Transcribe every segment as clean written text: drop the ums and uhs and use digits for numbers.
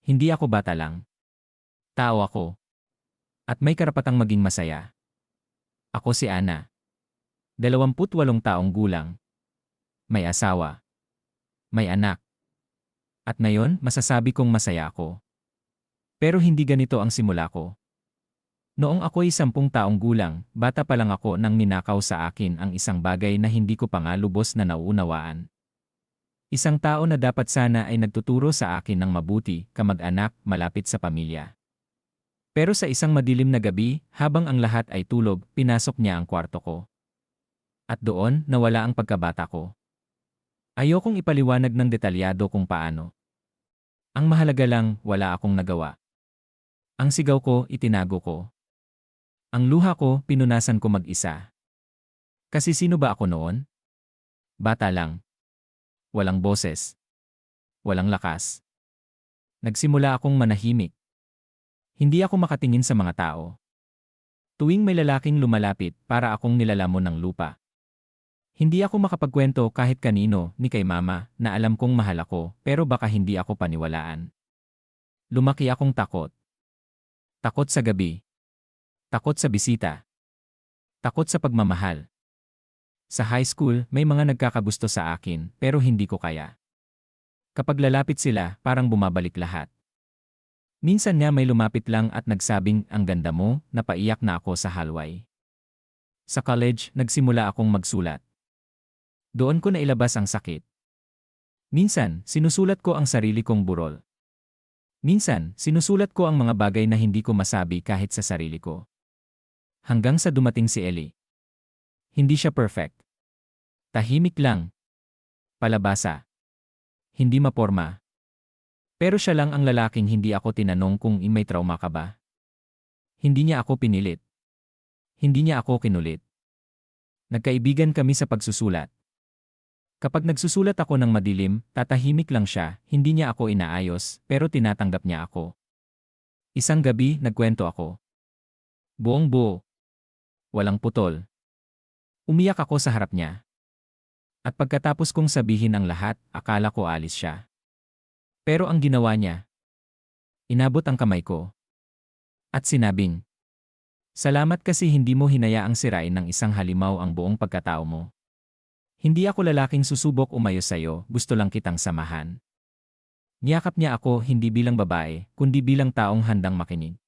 Hindi ako bata lang. Tao ako. At may karapatang maging masaya. Ako si Ana. 28 taong gulang. May asawa. May anak. At ngayon, masasabi kong masaya ako. Pero hindi ganito ang simula ko. Noong ako'y 10 taong gulang, bata pa lang ako nang ninakaw sa akin ang isang bagay na hindi ko pa nga lubos na nauunawaan. Isang tao na dapat sana ay nagtuturo sa akin ng mabuti, kamag-anak, malapit sa pamilya. Pero sa isang madilim na gabi, habang ang lahat ay tulog, pinasok niya ang kwarto ko. At doon, nawala ang pagkabata ko. Ayokong ipaliwanag ng detalyado kung paano. Ang mahalaga lang, wala akong nagawa. Ang sigaw ko, itinago ko. Ang luha ko, pinunasan ko mag-isa. Kasi sino ba ako noon? Bata lang. Walang boses. Walang lakas. Nagsimula akong manahimik. Hindi ako makatingin sa mga tao. Tuwing may lalaking lumalapit, para akong nilalamon ng lupa. Hindi ako makapagkwento kahit kanino, ni kay mama, na alam kong mahal ako, pero baka hindi ako paniwalaan. Lumaki akong takot. Takot sa gabi. Takot sa bisita. Takot sa pagmamahal. Sa high school, may mga nagkakagusto sa akin, pero hindi ko kaya. Kapag lalapit sila, parang bumabalik lahat. Minsan nga may lumapit lang at nagsabing, ang ganda mo, napaiyak na ako sa hallway. Sa college, nagsimula akong magsulat. Doon ko nailabas ang sakit. Minsan, sinusulat ko ang sarili kong burol. Minsan, sinusulat ko ang mga bagay na hindi ko masabi kahit sa sarili ko. Hanggang sa dumating si Ellie. Hindi siya perfect. Tahimik lang. Palabasa. Hindi maporma. Pero siya lang ang lalaking hindi ako tinanong kung may trauma ka ba. Hindi niya ako pinilit. Hindi niya ako kinulit. Nagkaibigan kami sa pagsusulat. Kapag nagsusulat ako ng madilim, tatahimik lang siya, hindi niya ako inaayos, pero tinatanggap niya ako. Isang gabi, nagkwento ako. Buong buo. Walang putol. Umiyak ako sa harap niya. At pagkatapos kong sabihin ang lahat, akala ko alis siya. Pero ang ginawa niya, inabot ang kamay ko. At sinabing, salamat kasi hindi mo hinayaang sirain ng isang halimaw ang buong pagkatao mo. Hindi ako lalaking susubok umayo sa'yo, gusto lang kitang samahan. Niyakap niya ako hindi bilang babae, kundi bilang taong handang makinig.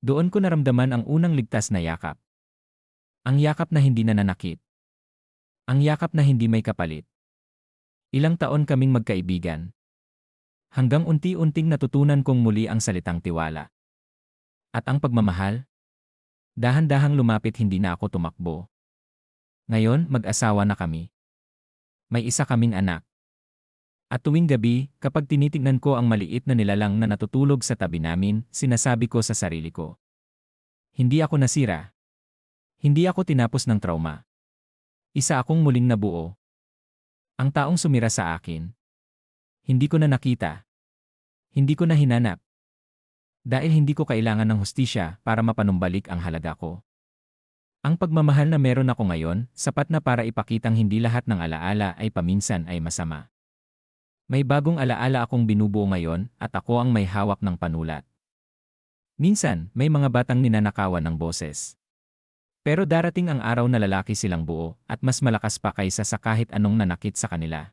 Doon ko naramdaman ang unang ligtas na yakap. Ang yakap na hindi nananakit. Ang yakap na hindi may kapalit. Ilang taon kaming magkaibigan. Hanggang unti-unting natutunan kong muli ang salitang tiwala. At ang pagmamahal? Dahan-dahang lumapit, hindi na ako tumakbo. Ngayon, mag-asawa na kami. May isa kaming anak. At tuwing gabi, kapag tinitignan ko ang maliit na nilalang na natutulog sa tabi namin, sinasabi ko sa sarili ko. Hindi ako nasira. Hindi ako tinapos ng trauma. Isa akong muling nabuo. Ang taong sumira sa akin. Hindi ko na nakita. Hindi ko na hinanap. Dahil hindi ko kailangan ng hustisya para mapanumbalik ang halaga ko. Ang pagmamahal na meron ako ngayon, sapat na para ipakitang hindi lahat ng alaala ay paminsan ay masama. May bagong alaala akong binubuo ngayon at ako ang may hawak ng panulat. Minsan, may mga batang ninanakawan ng boses. Pero darating ang araw na lalaki silang buo at mas malakas pa kaysa sa kahit anong nanakit sa kanila.